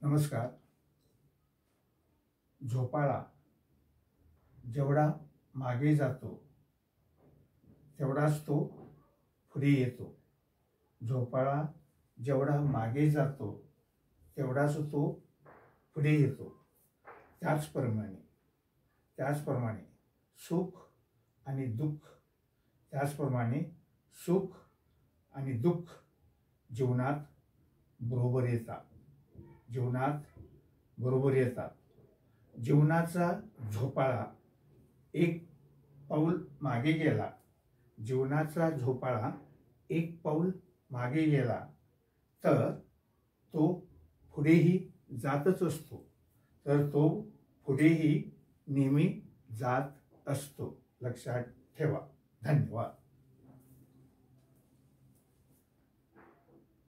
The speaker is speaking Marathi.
नमस्कार. झोपाळा जेवढा मागे जातो तेवढाच तो पुढे येतो. झोपाळा जेवढा मागे जातो तेवढाच तो पुढे येतो. त्याचप्रमाणे सुख आणि दुःख सुख आणि दुःख जीवनात बरोबर येतात. जीवनाचा झोपाळा एक पाऊल मागे गेला तर तो पुढेही जातच असतो. नेहमी जात असतो. लक्षात ठेवा. धन्यवाद.